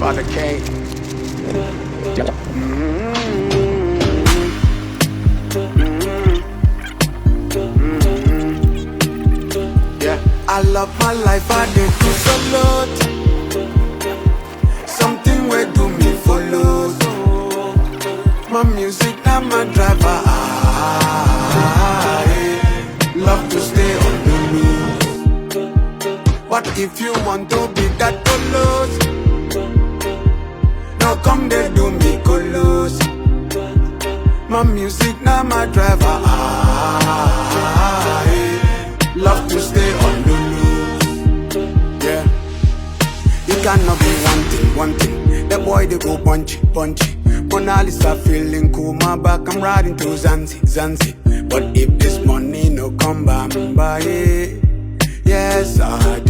Father K. Yeah, I love my life, I did do so lot. Something where do me follow. My music, now my driver. Love to stay on the loose. What if you want to be that close? Now come there, do me close. My music, now my driver. Love to stay on the loose. Yeah. You cannot be one thing. The boy they go punchy. Mona Lisa feeling cool, my back I'm riding to Zanzi. But if this money no come by, yes I